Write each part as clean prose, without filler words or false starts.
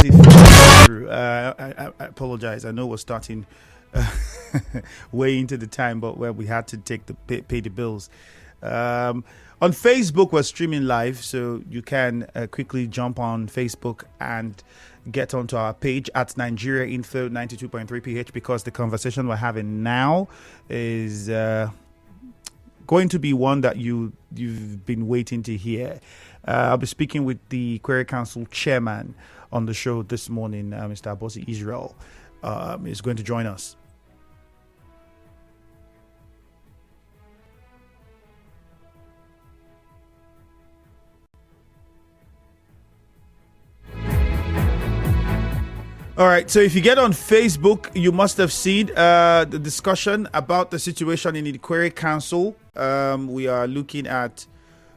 through. I apologize. I know we're starting way into the time, but where we had to take the pay the bills. On Facebook, we're streaming live, so you can quickly jump on Facebook and get onto our page at Nigeria Info 92.3 PH, because the conversation we're having now is going to be one that you've been waiting to hear. I'll be speaking with the Ikwerre Council chairman on the show this morning. Mr. Abosi Israel is going to join us. All right, so if you get on Facebook, you must have seen the discussion about the situation in the Ikwerre Council. We are looking at,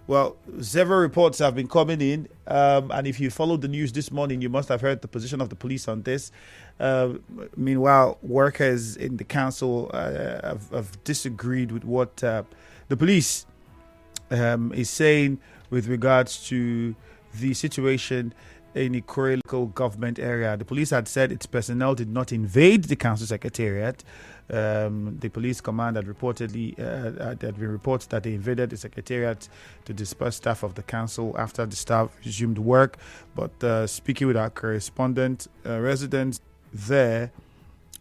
well, several reports have been coming in, and if you followed the news this morning, you must have heard the position of the police on this. Meanwhile, workers in the council have disagreed with what the police is saying with regards to the situation in Ikwerre local government area. The police had said its personnel did not invade the council secretariat. The police command had reportedly there had been reports that they invaded the secretariat to disperse staff of the council after the staff resumed work. But speaking with our correspondent, residents there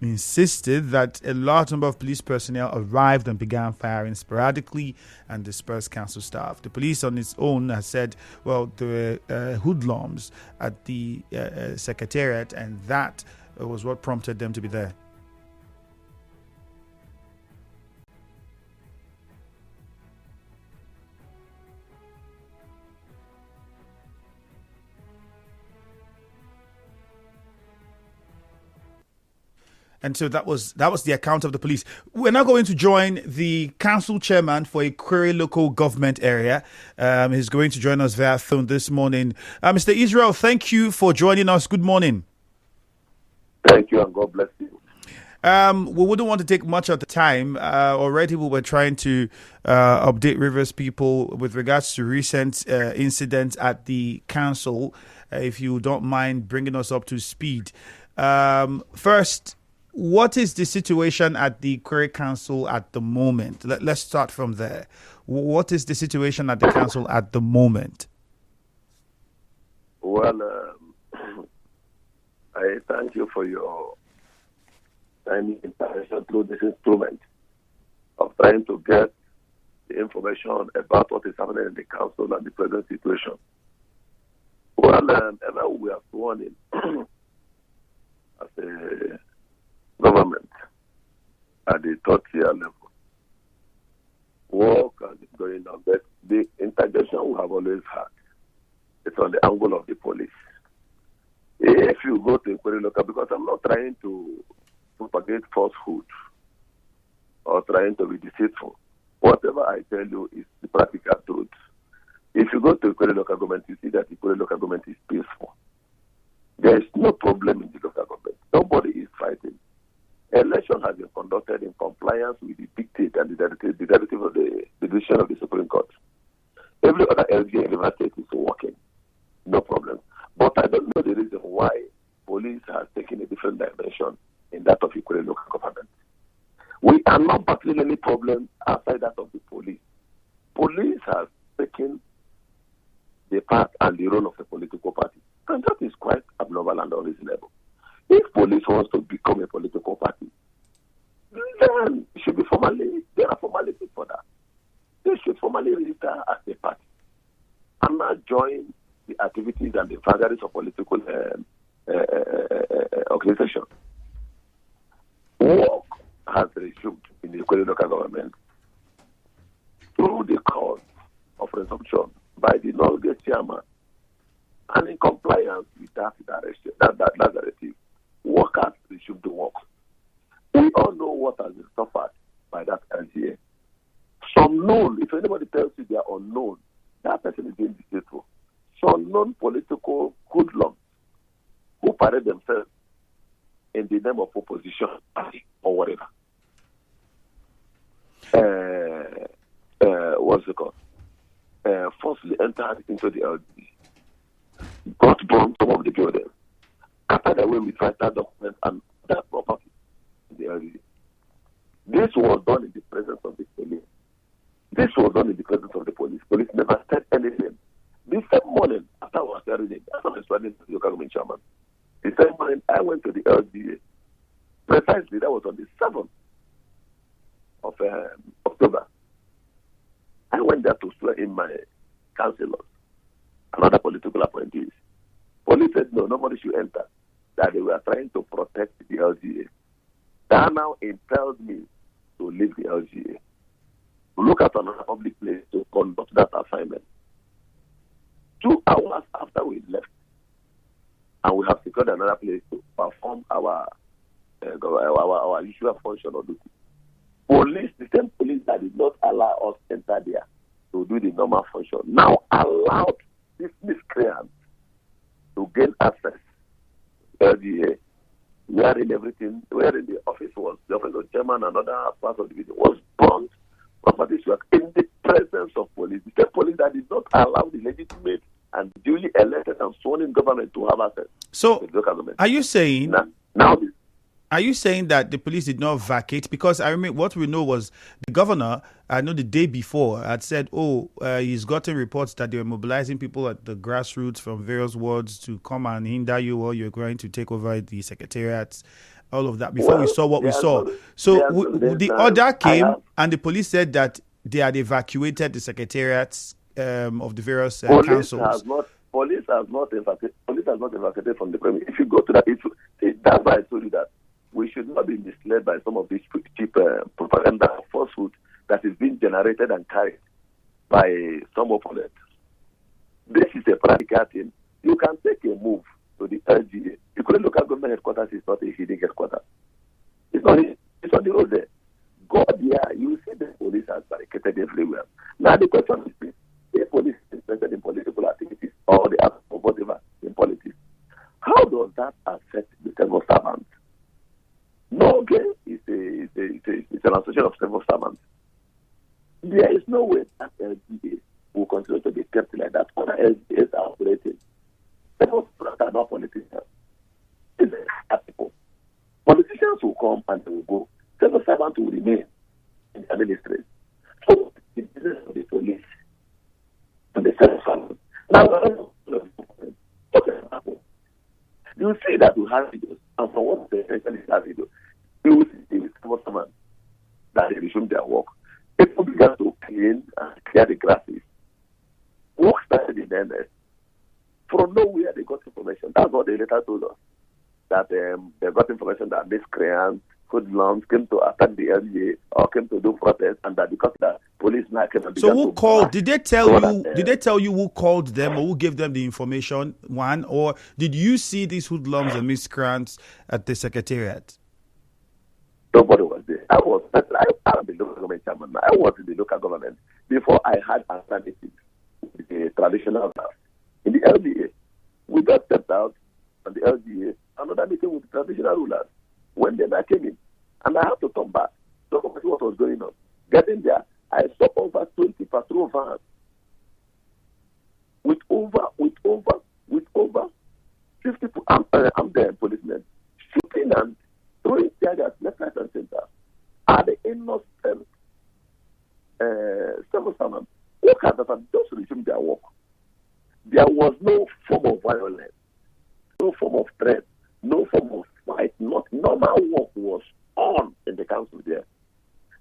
insisted that a large number of police personnel arrived and began firing sporadically and dispersed council staff. The police on its own has said, well, there were hoodlums at the secretariat, and that was what prompted them to be there. And so that was the account of the police. We're now going to join the council chairman for Ikwerre local government area. He's going to join us via phone this morning. Mr. Israel, thank you for joining us. Good morning. Thank you, and God bless you. We wouldn't want to take much of the time. Already we were trying to update Rivers people with regards to recent incidents at the council. If you don't mind bringing us up to speed. First, what is the situation at the Ikwerre Council at the moment? Let's start from there. What is the situation at the council at the moment? Well, I thank you for your timely intervention through this instrument of trying to get the information about what is happening in the council and the present situation. Well, ever we are sworn in as a government at the third tier level. Work is going on, but the intervention we have always had is on the angle of the police. If you go to Ikwerre local, because I'm not trying to propagate falsehood or trying to be deceitful, whatever I tell you is the practical truth. If you go to Ikwerre local government, you see that Ikwerre local government is peaceful. There is no problem in the local government. Nobody is fighting. Election has been conducted in compliance with the dictate and the directive of the decision of the Supreme Court. Every other LGA in the state is working. No problem. But I don't know the reason why police has taken a different dimension in that of Ikwerre local government. We are not battling any problem outside that of the police. Police has taken the part and the role of a political party. And that is quite abnormal and unreasonable. If police wants to become a political party, then it should be there are formalities for that. They should formally register as a party and not join the activities and the vagaries of political organization. Work has resumed in the Ikwerre local government through the cause of resumption by the non-gate chairman, and in compliance with that directive, workers resumed the work. We all know what has been suffered by that LGA. Some known, if anybody tells you they are unknown, that person is being deceitful. Some known political hoodlums who parade themselves in the name of opposition party or whatever. What's it called? Firstly entered into the LGA, got bombed some of the buildings, away with vital documents and that property in the LGA. This was done in the presence of the police. This was done in the presence of the police. Police never said anything. The same morning, after I was hearing it, after I was running to the local government chairman, the same morning I went to the LGA. Precisely, that was on the 7th of October. I went there to swear in my councillors and other political appointees. Police said, no, nobody should enter. That they were trying to protect the LGA. That now impels me to leave the LGA. To look at another public place to conduct that assignment. 2 hours after we left, and we have secured another place to perform our usual function of duty. Police, the same police that did not allow us enter there to do the normal function, now allowed this miscreant to gain access to LGA, wherein the office was, the office of chairman and other parts of the division was burnt, properties were in the presence of police. The same police that did not allow the legitimate and duly elected and sworn in government to have access So, to the local government. are you saying Now Are you saying that the police did not vacate? Because I remember what we know was the governor, I know the day before, had said, he's gotten reports that they were mobilizing people at the grassroots from various wards to come and hinder you while you're going to take over the secretariats, all of that, before we saw what we saw. The order came and the police said that they had evacuated the secretariats of the various councils. Police has not evacuated from the premise. If you go to that, that's why I told you that we should not be misled by some of these cheap propaganda falsehood that is being generated and carried by some opponents. This is a practical thing. You can take a move to the LGA. You couldn't look at government headquarters. It's not a hidden headquarters. It's on the road there. Go there. You see the police has barricaded everywhere. Now the question is this: the police is interested in political activities or the act of whatever in politics. How does that affect the civil servants? No, again, it's an association of civil servants. There is no way that LGA will continue to be kept like that. Other LGAs are operating. Civil servants are not politicians. These are people. Politicians will come and they will go. Civil servants will remain in the ministry. So the business of the police and the civil servants. Now, you see that we have videos, and from what they essentially have videos, you will see the civil servants that they resume their work. People began to clean and clear the grasses. Work started in earnest. From nowhere, they got information. That's what they later told us. That they got information that miscreants, hoodlums came to attack the LGA or came to do protests, and that because the police now came and So who called? Did they tell you? Did they tell you who called them or who gave them the information? One, or did you see these hoodlums and miscreants at the secretariat? Nobody was there. I was the local government chairman. I was in the local government before I had alternative with the traditional staff. In the LGA, we just stepped out on the LGA, another meeting with the traditional rulers. When they came in, and I had to come back to see what was going on. Getting there, I saw over 20 patrol vans with over 50 armed policemen shooting and throwing tear gas left, right, and center. Are the innocent civil servants who had just resumed their work? There was no form of violence, no form of threat, no form of fight. Not normal work was on in the council there.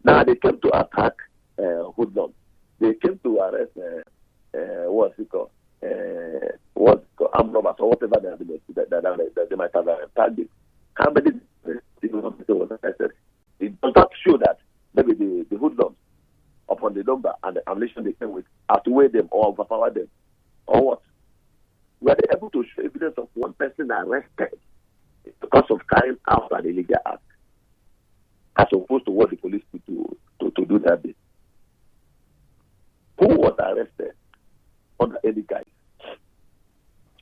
Now they came to attack hoodlums. They came to arrest armed robbers or whatever they might have targeted. How many people was arrested? It does not show that maybe the hoodlums upon the number and the ammunition they came with outweigh them or overpower them or what? Were they able to show evidence of one person arrested because of carrying out an illegal act, as opposed to what the police did to do that day? Who was arrested under any guise?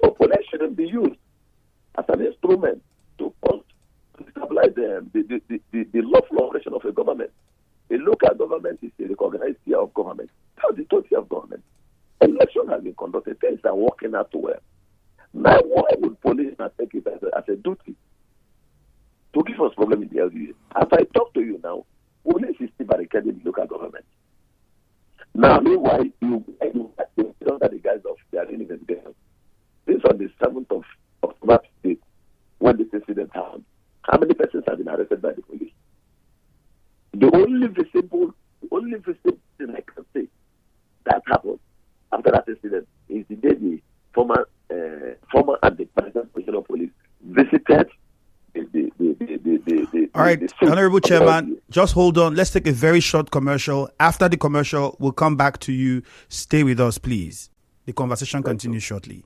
So police shouldn't be used as an instrument to stabilize the lawful operation of a government. A local government is a recognized tier of government. That's the third tier of government. Election has been conducted. Things are working out well. Now, why would police not take it as a duty to give us problem in the LGA? As I talk to you now, police is still barricading the local government. Now, meanwhile, you under the guise of their investigation. This on the 7th of October state, when this incident happened. How many persons have been arrested by the police? The only visible thing I can say that happened after that incident is the day the former and the present commissioner of police visited all right, Honorable Chairman, just hold on. Let's take a very short commercial. After the commercial, we'll come back to you. Stay with us, please. The conversation continues shortly.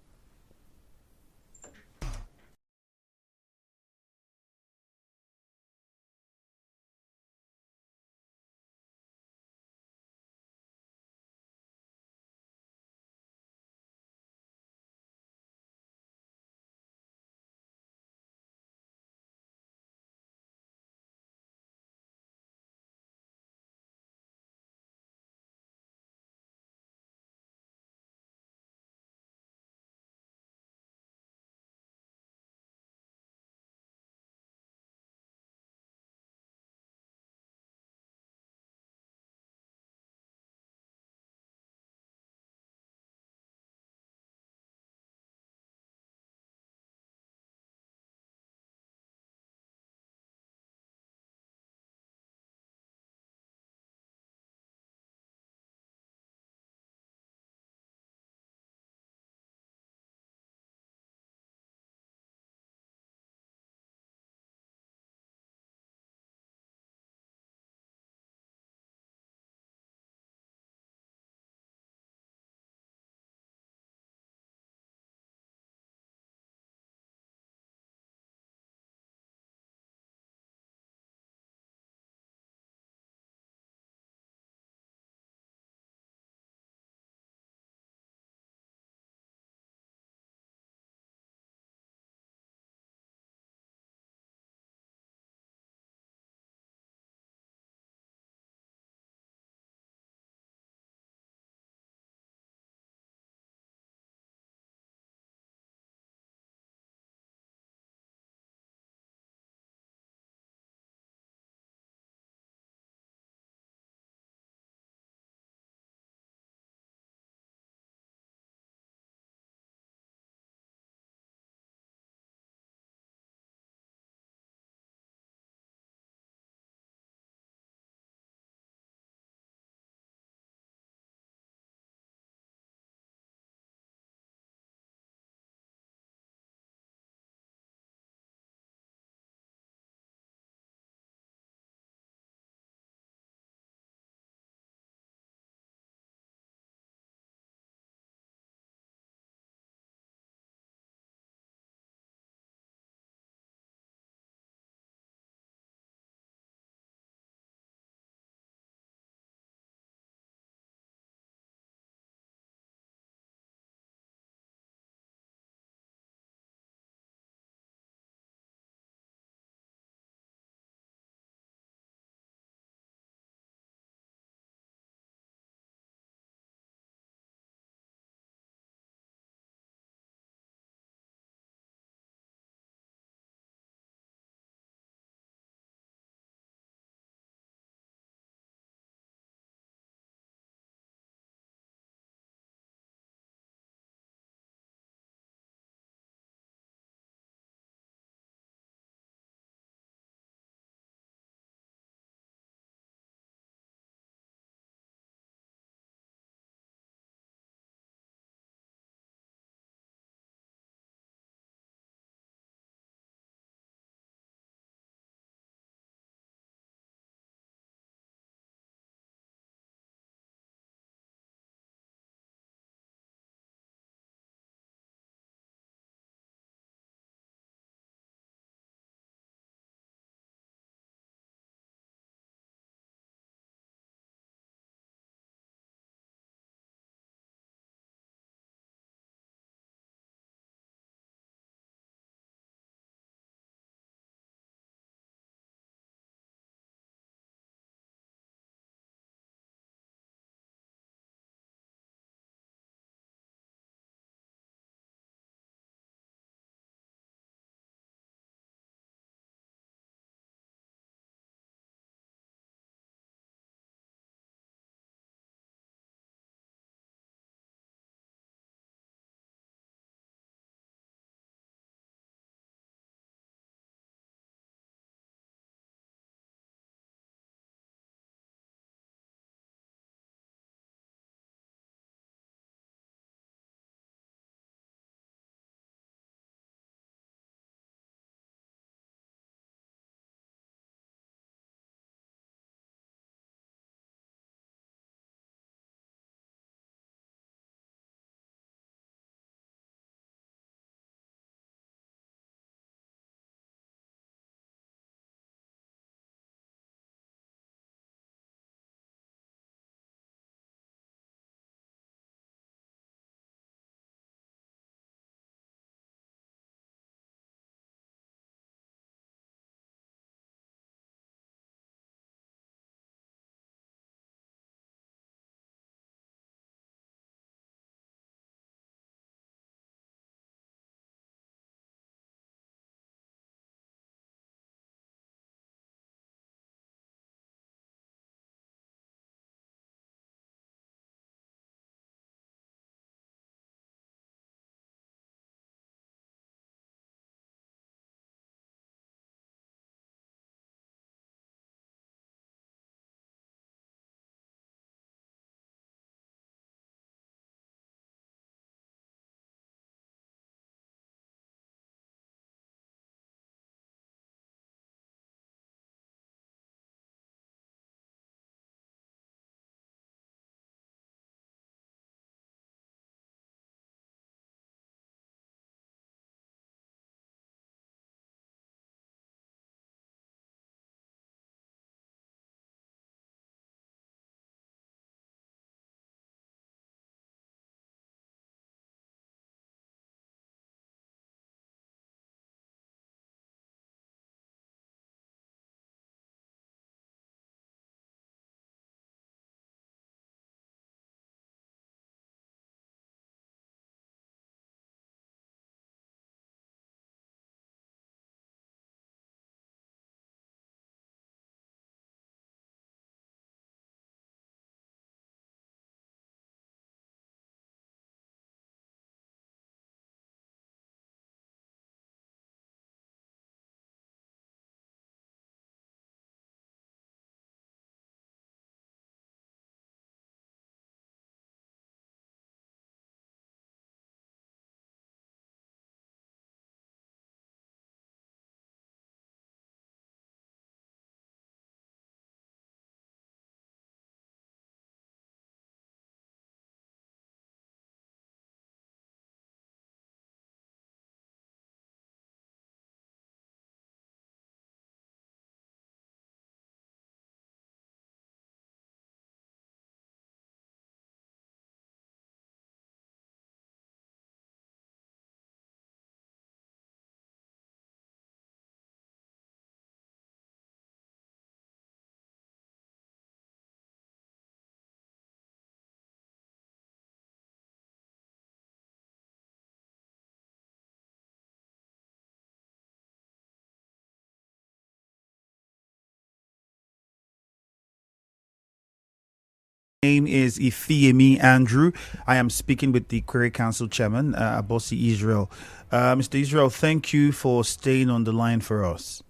name is Ifeyemi Andrew. I am speaking with the Ikwerre Council Chairman, Abosi Israel. Mr. Israel, thank you for staying on the line for us.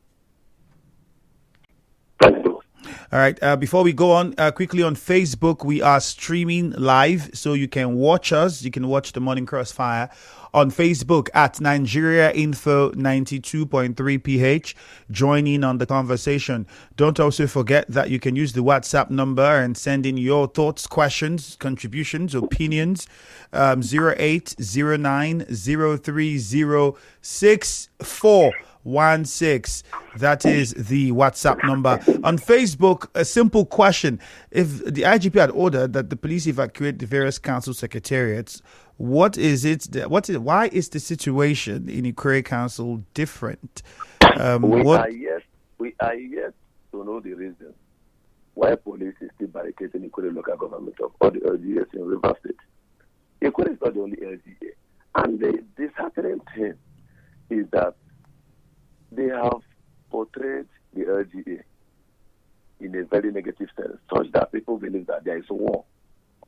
Thank you. All right. Before we go on, quickly on Facebook, we are streaming live, so you can watch us. You can watch the Morning Crossfire on Facebook at Nigeria Info 92.3 PH. Join in on the conversation. Don't also forget that you can use the WhatsApp number and send in your thoughts, questions, contributions, opinions. 0809-030-6416. That is the WhatsApp number. On Facebook, a simple question. If the IGP had ordered that the police evacuate the various council secretariats, why is the situation in Ikwerre Council different? We are yet to know the reason why police is still barricading Ikwerre local government of all the LGAs in Rivers State. Ikwerre is not the only LGA. And the disheartening thing is that they have portrayed the LGA in a very negative sense, such that people believe that there is war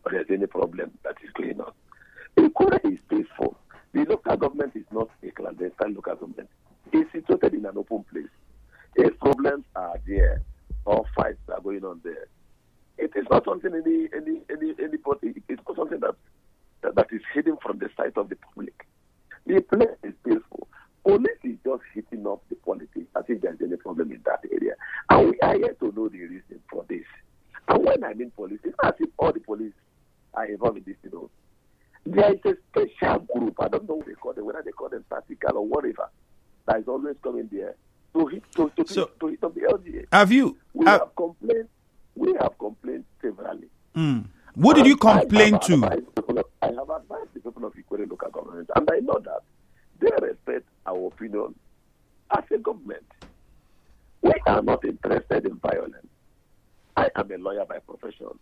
or there's any problem that is going on. Ikwerre is peaceful. The local government is not a clandestine local government. It's situated in an open place. If problems are there or fights are going on there, it is not something anybody. It's not something that is hidden from the sight of the public. The place is peaceful. Police is just hitting up the politics as if there's any problem in that area. And we are yet to know the reason for this. And when I mean police, it's not as if all the police are involved in this, There is a special group, I don't know what they call them, whether they call them tactical or whatever, that is always coming there to hit up the LGA. We have complained severally. What did you complain to? I have advised the people of Ikwerre local government, and I know that they respect our opinion as a government. We are not interested in violence. I am a lawyer by profession,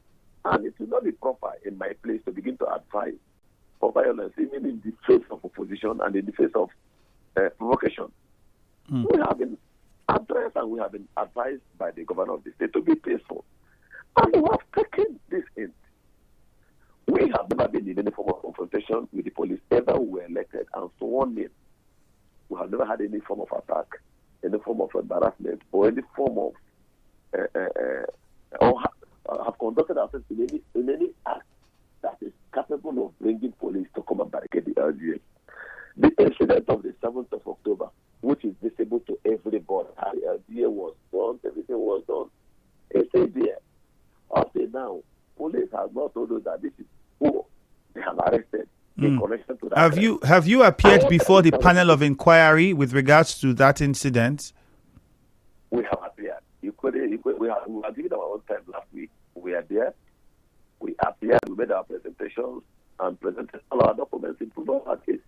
and it will not be proper in my place to begin to advise for violence, even in the face of opposition and in the face of provocation. We have been addressed and we have been advised by the governor of the state to be peaceful. And we have taken this in. We have never been in any form of confrontation with the police ever we were elected and sworn in. We have never had any form of attack, any form of embarrassment, or any form of have conducted ourselves in any act that is capable of bringing police to come and barricade the LGA. The incident of the 7th of October, which is visible to everybody, how the LGA was done, everything was done, it's there. Up to now, police has not told us that this is who they have arrested in connection to that. Have you appeared before the panel of inquiry with regards to that incident? We have appeared. We were given our own time last week. We are there. We appeared. We made our presentations and presented all our documents in proof of our case.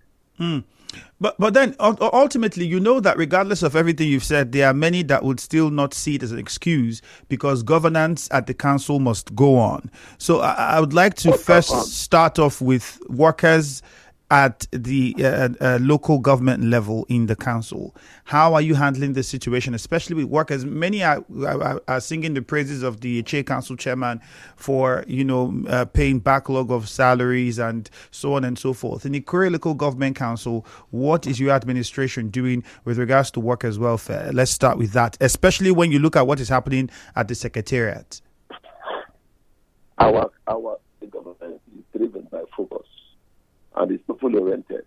But then ultimately, you know that regardless of everything you've said, there are many that would still not see it as an excuse because governance at the council must go on. So I would like to first start off with workers at the local government level in the council. How are you handling the situation, especially with workers? Many are singing the praises of the Ikwerre Council chairman for, paying backlog of salaries and so on and so forth. In the Ikwerre Local Government Council, what is your administration doing with regards to workers' welfare? Let's start with that, especially when you look at what is happening at the secretariat. Our government is driven by focus. And it's fully oriented.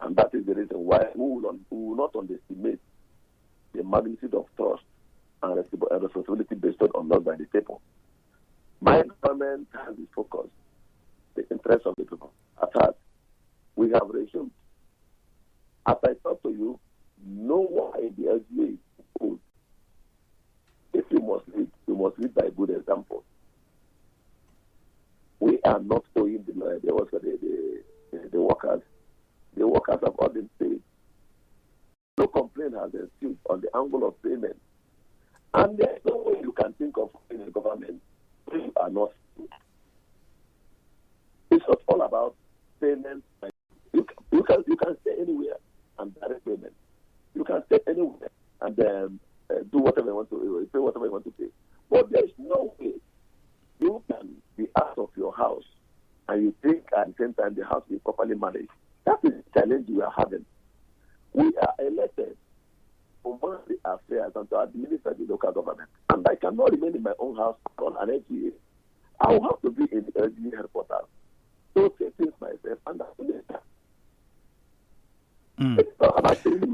And that is the reason why we will not underestimate the magnitude of trust and responsibility bestowed on us by the people. My government has its focus, the interest of the people at heart. We have resumed. As I talk to you, know why the LGA is good. If you must lead by good example. We are not owing the workers. The workers have all been paid. No complaint has ensued on the angle of payment. And there is no way you can think of in a government if you are not paid. It's not all about payment. You can stay anywhere and direct payment. You can stay anywhere and do whatever you want to pay whatever you want to pay. But there is no way you can and you think at the same time the house is properly managed. That is the challenge we are having. We are elected to manage the affairs and to administer the local government. And I cannot remain in my own house on an LGA. I will have to be in the LGA headquarters. So say things myself and that's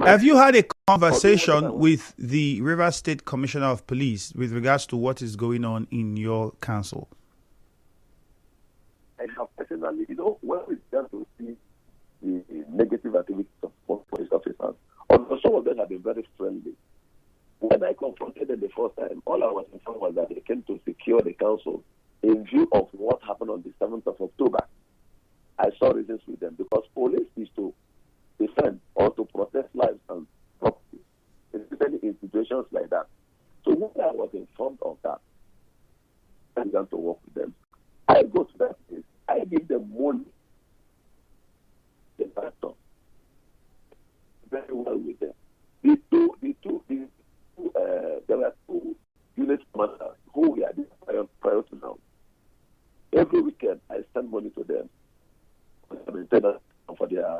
Have you had a conversation with the Rivers State Commissioner of Police with regards to what is going on in your council? I have personally, when we start to see the negative activities of police officers, although some of them have been very friendly. When I confronted them the first time, all I was informed was that they came to secure the council in view of what happened on the 7th of October. I saw reasons with them because police is to defend or to protect lives and property, especially in situations like that. So when I was informed of that, I began to work with them. I go to that place. I give them money. The pastor. Very well with them. There were two unit commanders who we are prior to now. Every weekend, I send money to them for their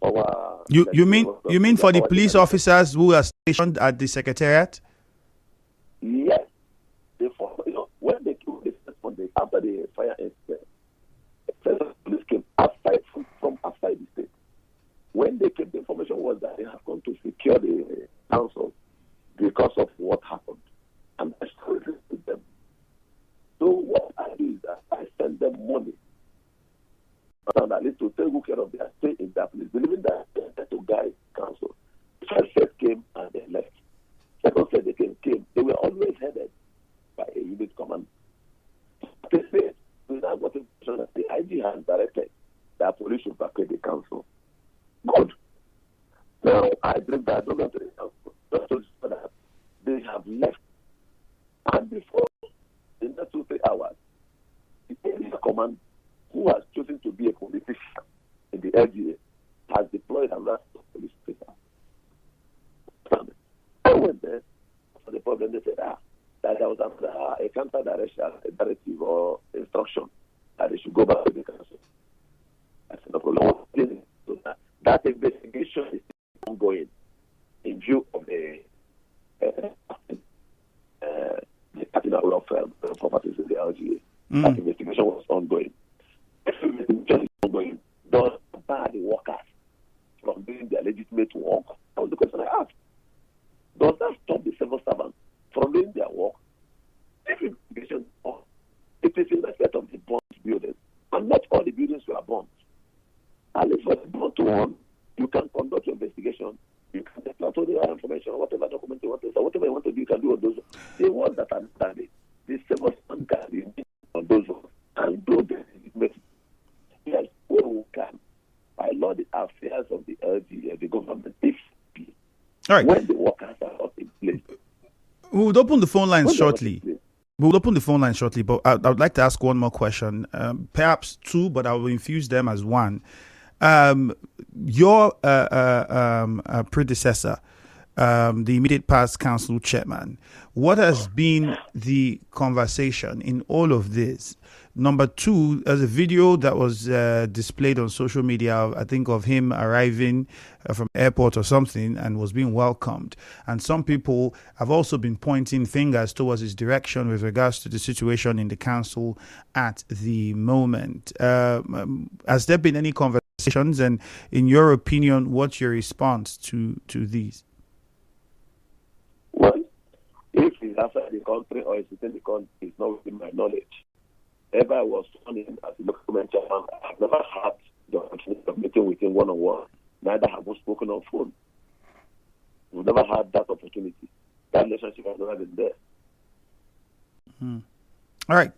power. You mean for the police officers who are stationed at the secretariat? Yes. When they killed this Monday after the fire incident, the police came outside from outside the state. When they came, the information was that they have come to secure the council because of what happened, and I still with them. So what I do is that I send them money, and at least to take good care of their stay in that place, believing that to guide council. First set came and they left. Second set they came. They were always headed by a unit command. They said, we now got information that the IG has directed that police should vacate the council. Good. Now I bring that over to the council. Just to say that they have left. And before, in the 2-3 hours, the area command, who has chosen to be a politician in the LGA, has deployed a lot of police officers. I went there for the problem. They said that there was a counter-directive or instruction that they should go back to the council. I said, no problem. So that investigation is ongoing in view of the capital welfare properties in the LGA. That investigation was ongoing. If the investigation is ongoing, does bar the workers from doing their legitimate work? That was the question I asked. Does that stop the civil servants from doing their work? If investigation is on, it is in respect of the burnt buildings, and not all the buildings were burnt. At least for the burnt one, you can conduct your investigation. You can take out all the information, whatever document you want to, whatever you want to do, you can do on those. The ones that are standing, the civil servants can be on those ones and do the legitimate. Yes, we can. By law, the affairs of the LGA, the government, if all right. When the workers are not in place. We would open the phone lines shortly. But I would like to ask one more question, perhaps two, but I will infuse them as one. Your predecessor, the immediate past council chairman, what has been the conversation in all of this? Number two, there's a video that was displayed on social media, I think, of him arriving from airport or something and was being welcomed. And some people have also been pointing fingers towards his direction with regards to the situation in the council at the moment. Has there been any conversations? And in your opinion, what's your response to these? Well, if he's outside the country or he's within the country, it's not within my knowledge. Ever I was sworn in as a local chairman, I've never had the opportunity of meeting with him one-on-one. Neither have we spoken on phone. We've never had that opportunity. That relationship has never been there. All right.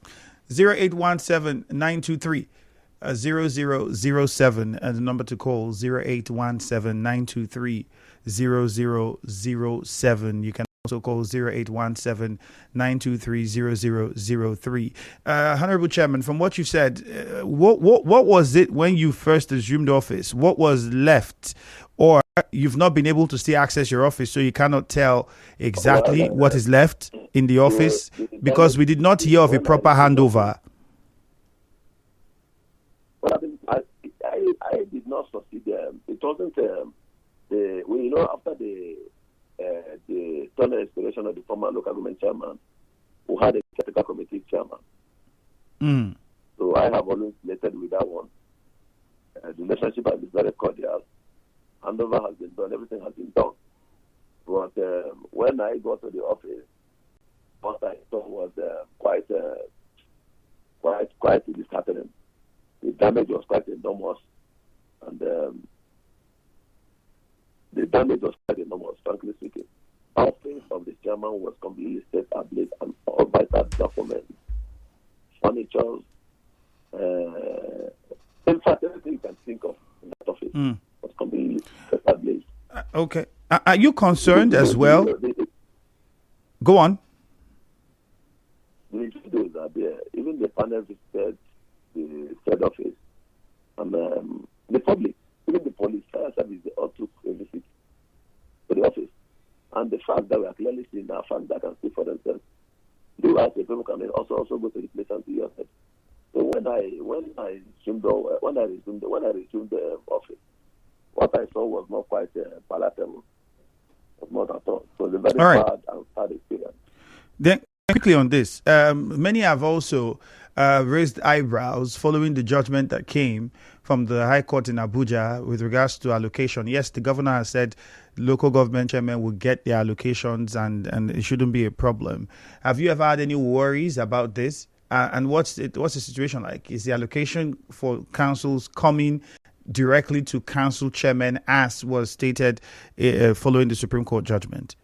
0817-923-0007 and the number to call 0817-923-0007. You can also call 0817-923-0003. Honorable Chairman, from what you said, what was it when you first assumed office? What was left? Or you've not been able to still access your office, so you cannot tell exactly what is left in the office because we did not hear of a proper handover. not succeed. It wasn't after the tunnel installation of the former local government chairman, who had a technical committee chairman. So I have always related with that one. The relationship has been very cordial. Handover has been done. Everything has been done. But when I got to the office, what I saw was quite disheartening. The damage was quite enormous, and frankly speaking. Office of the chairman was completely set ablaze, and all vital documents, furniture, in fact, everything you can think of in that office was completely set ablaze. Okay. Are you concerned as well? Go on. The videos are there. Even the panel visited the said office, and the public, even the police, fire service, they all took a visit to the office. And the fact that we are clearly seeing that fact that can speak for themselves. Do as the people can also go to the place and see yourself. So when I resumed the office, what I saw was not quite palatable. It was not at all. So it was a very bad and sad experience. Then quickly on this, many have also raised eyebrows following the judgment that came from the High Court in Abuja with regards to allocation. Yes, the governor has said local government chairmen will get their allocations and it shouldn't be a problem. Have you ever had any worries about this? And what's the situation like? Is the allocation for councils coming directly to council chairmen as was stated following the Supreme Court judgment?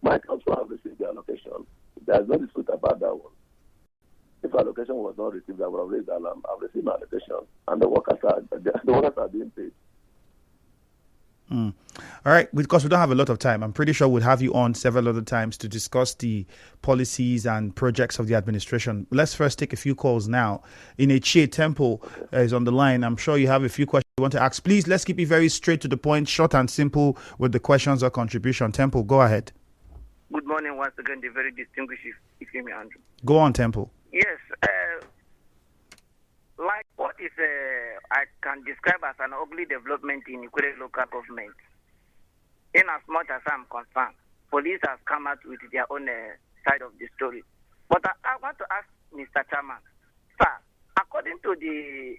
My council have received the allocation. There's no dispute about that one. If allocation was not received, I would have raised alarm. I've received my allocation, and the workers are being paid. All right, because we don't have a lot of time, I'm pretty sure we'll have you on several other times to discuss the policies and projects of the administration. Let's first take a few calls now. Ikwerre Temple is on the line. I'm sure you have a few questions you want to ask. Please, let's keep it very straight to the point, short and simple with the questions or contribution. Temple, go ahead. Good morning once again, the very distinguished Ikwerre Andrew. Go on, Temple. Yes, like what is I can describe as an ugly development in Ikwerre local government. In as much as I'm concerned, police has come out with their own side of the story. But I want to ask Mr. Chairman, sir, according to the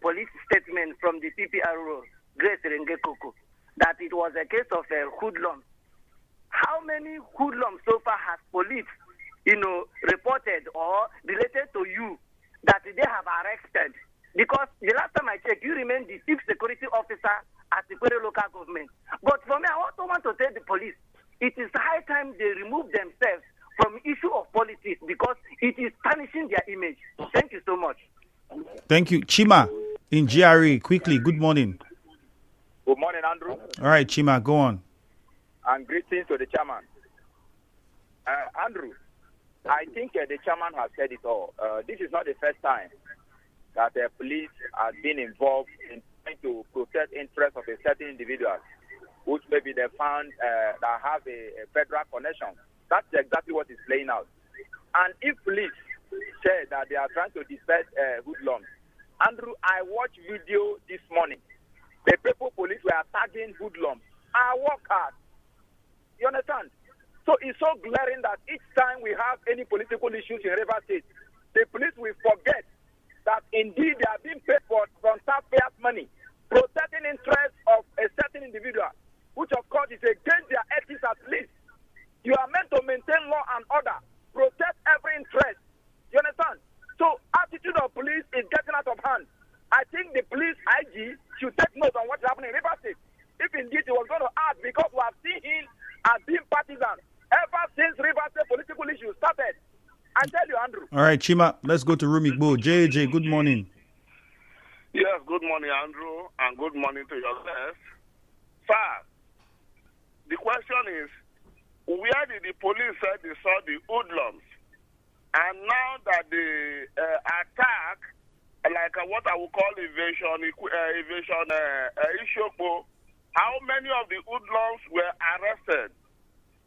police statement from the PPRO, Grace Rengekoko, that it was a case of hoodlums. How many hoodlums so far has police, reported or related to you that they have arrested? Because the last time I checked, you remain the chief security officer at the Ikwerre local government. But for me, I also want to tell the police, it is high time they remove themselves from issue of politics because it is tarnishing their image. Thank you so much. Thank you. Chima in GRE, quickly, good morning. Good morning, Andrew. All right, Chima, go on. And greetings to the chairman. Andrew, I think the chairman has said it all. This is not the first time that the police have been involved in trying to protect interests of a certain individual, which maybe they found that have a federal connection. That's exactly what is playing out. And if police say that they are trying to disperse hoodlums, Andrew, I watched video this morning. The people police were attacking hoodlums. I work hard. You understand? So it's so glaring that each time we have any political issues in River State, the police will forget that indeed they are being paid for from taxpayers' money, protecting interests of a certain individual, which of course is against their ethics at least. You are meant to maintain law and order, protect every interest. You understand? So attitude of police is getting out of hand. I think the police IG should take note on what's happening in River State. If indeed he was going to act, because we have seen him as being partisan ever since River State political issues started. I tell you, Andrew. All right, Chima, let's go to Rumigbo. JJ, good morning. Yes, good morning, Andrew, and good morning to your guests. Sir, the question is, where did the police say they saw the hoodlums? And now that the attack, like what I would call evasion, Ishopo, how many of the hoodlums were arrested?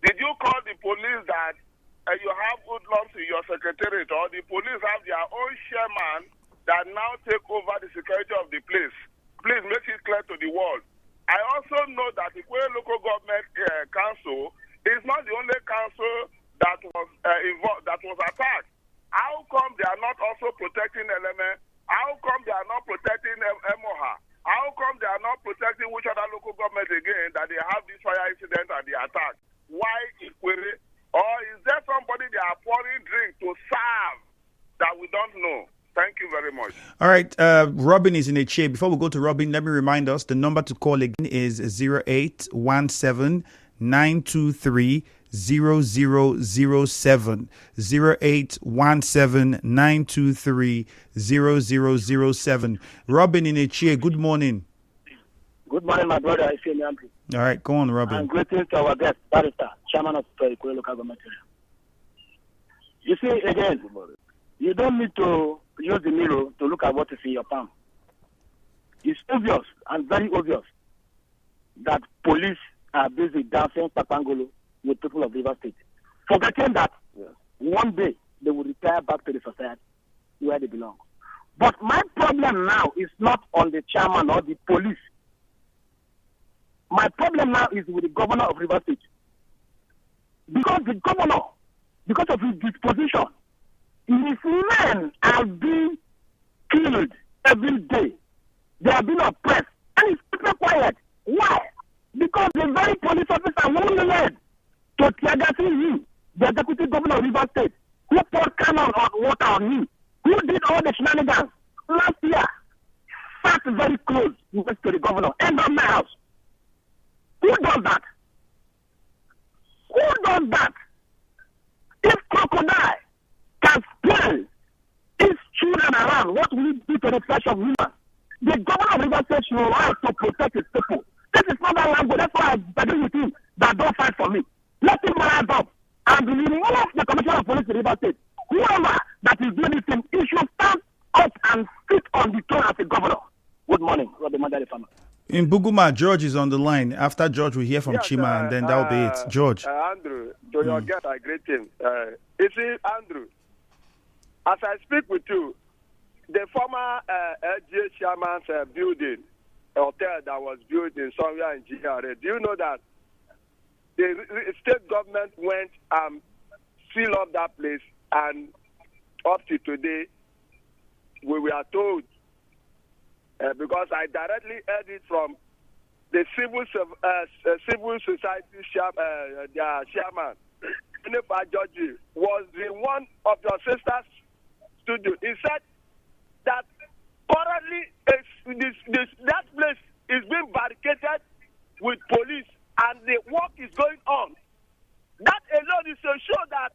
Did you call the police that you have hoodlums in your secretariat, or the police have their own chairman that now take over the security of the place. Please make it clear to the world. I also know that the Ikwerre Local Government Council is not the only council that was involved, that was attacked. How come they are not also protecting LMA? How come they are not protecting Emoha? How come they are not protecting which other local government again that they have this fire incident and the attack? Why Ikwerre? Or is there somebody they are pouring drink to serve that we don't know? Thank you very much. All right. Robin is in a chair. Before we go to Robin, let me remind us the number to call again is 0817 923 0007. 0817 923 0007. Robin in a chair. Good morning. Good morning, my brother. I feel Andrew. All right, go on, Robin. And greetings to our guest, Barrister, Chairman of Ikwerre Local Government Area. You see, again, you don't need to use the mirror to look at what is in your palm. It's obvious and very obvious that police are busy dancing Papangolo with people of River State, forgetting that one day they will retire back to the society where they belong. But my problem now is not on the chairman or the police. My problem now is with the governor of River State. Because the governor, because of his disposition, his men are being killed every day. They are being oppressed. And he's keeping quiet. Why? Because the very police officer who led to Tiagasi him, the executive governor of River State, who poured cannon on water on him, who did all the shenanigans last year, sat very close next to the governor, and on my house. Who does that? Who does that? If crocodile can spell its children around, what will it do to the flesh of human? The governor of River State should rise to protect his people. This is not that language. That's why I agree with him that don't fight for me. Let him rise up and remove the commissioner of police in River State. Whoever that is doing this thing, he should stand up and sit on the throne as a governor. Good morning, Robert Mandela Farmer. In Buguma, George is on the line. After George, we hear from Chima, and then that'll be it. George. Andrew, to your guest, I greet him. You see, Andrew, as I speak with you, the former LGA chairman's building, hotel that was built in somewhere in GRA, do you know that the state government went and sealed up that place, and up to today, we were told, because I directly heard it from the civil society chairman, Jennifer Georgie, was the one of your sister's studio. He said that currently that place is being barricaded with police and the work is going on. That alone is to show that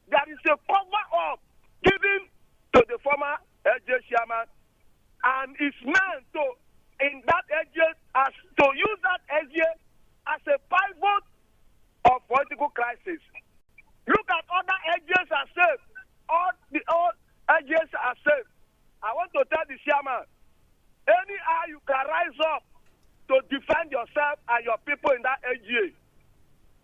there is a cover-up given to the former LJ chairman and his men to in that LJ as to use that LJ as a pivot of political crisis. Look at other LJs are safe. All LJs are safe. I want to tell the chairman, anyhow you can rise up to defend yourself and your people in that LGA.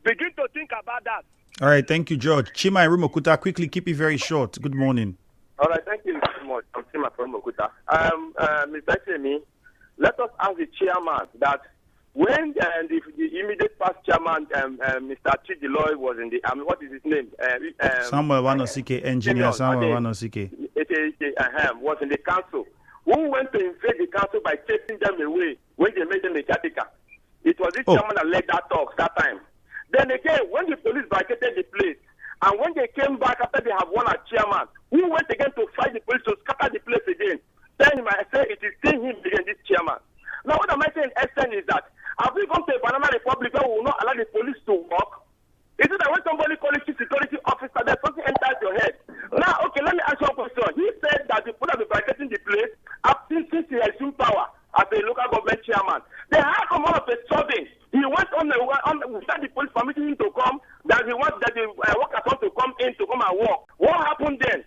Begin to think about that. All right, thank you, George. Chima and Rumokuta, quickly, keep it very short. Good morning. All right, thank you so much. I'm Chima from Rumokuta. Mr. Chemi, let us ask the chairman that when the immediate past chairman, Mr. Chidiloy, was in the what is his name? Samuel Wanosike, engineer Samuel Wanosike. Was in the council. Who went to invade the council by chasing them away when they made them a caretaker? It was this chairman that led that talk that time. Then again, when the police barricaded the place, and when they came back after they have won a chairman, who went again to fight the police to scatter the place again? Then I say it is still him again, this chairman. Now what am I saying in essence is that have we gone to a Banana Republic where we will not allow the police to work? Is it that when somebody calls you security officer, that something enters your head? Now, okay, let me ask you a question. He said that the people have been barricading the place since he assumed power as a local government chairman. Then how come all of a sudden he went on without the police permitting him to come, that he wants that the workers want to come in to come and work? What happened then?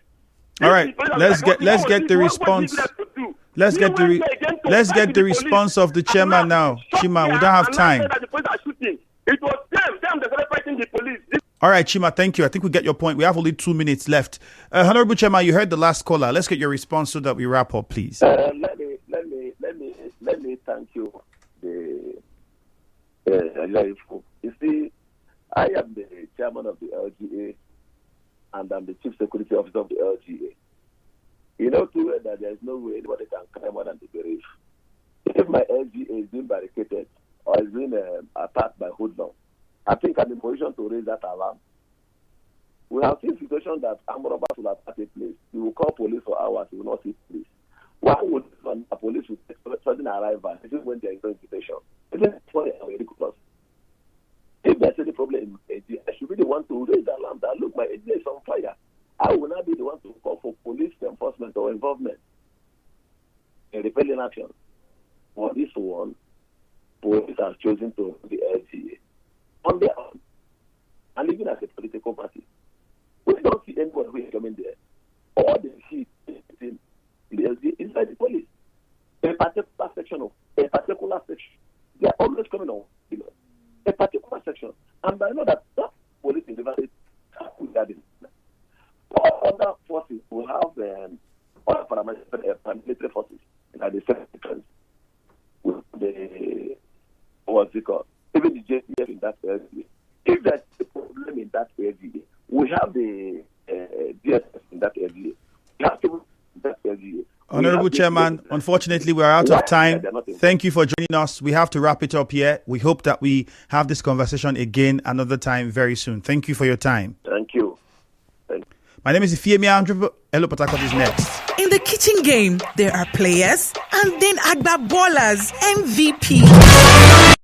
All right, let's get the response. Let's get the response of the chairman now. Chima, we don't have time. It was them that started fighting the police. All right, Chima, thank you. I think we get your point. We have only 2 minutes left. Honorable Chairman, you heard the last caller. Let's get your response so that we wrap up, please. Let me thank you. You see, I am the chairman of the LGA, and I'm the chief security officer of the LGA. You know too well that there is no way anybody can climb more than the belief. If my LGA is being barricaded or is being attacked by hoodlums, I think I'm in position to raise that alarm. We have seen situations that armed robbers will attack a place. You will call police for hours, you will not see police. Why would a police with sudden arrival, even when there is no invitation? Isn't it funny and ridiculous? If there's any problem in AG, I should be the one to raise the alarm that, look, my AG is on fire. I will not be the one to call for police enforcement or involvement in repelling action. For this one, police have chosen to the LGA on their own, and even as a political party. We don't see anyone who is coming there. All the heat in the LGA is by the police. A particular section, they are always coming on. A particular section. And I know that police in the valley all other forces will have other paramilitary forces in the same defense with the what's it called? Even the JPF in that area. If there's a problem in that area, we have the DSS in that area. We have to that area. Honorable Chairman, unfortunately, we're out of time. Thank you for joining us. We have to wrap it up here. We hope that we have this conversation again another time very soon. Thank you for your time. Thank you. My name is Ikwerre Andrew. Hello, Patakot is next. In the kitchen game, there are players and then Agba ballers, MVP.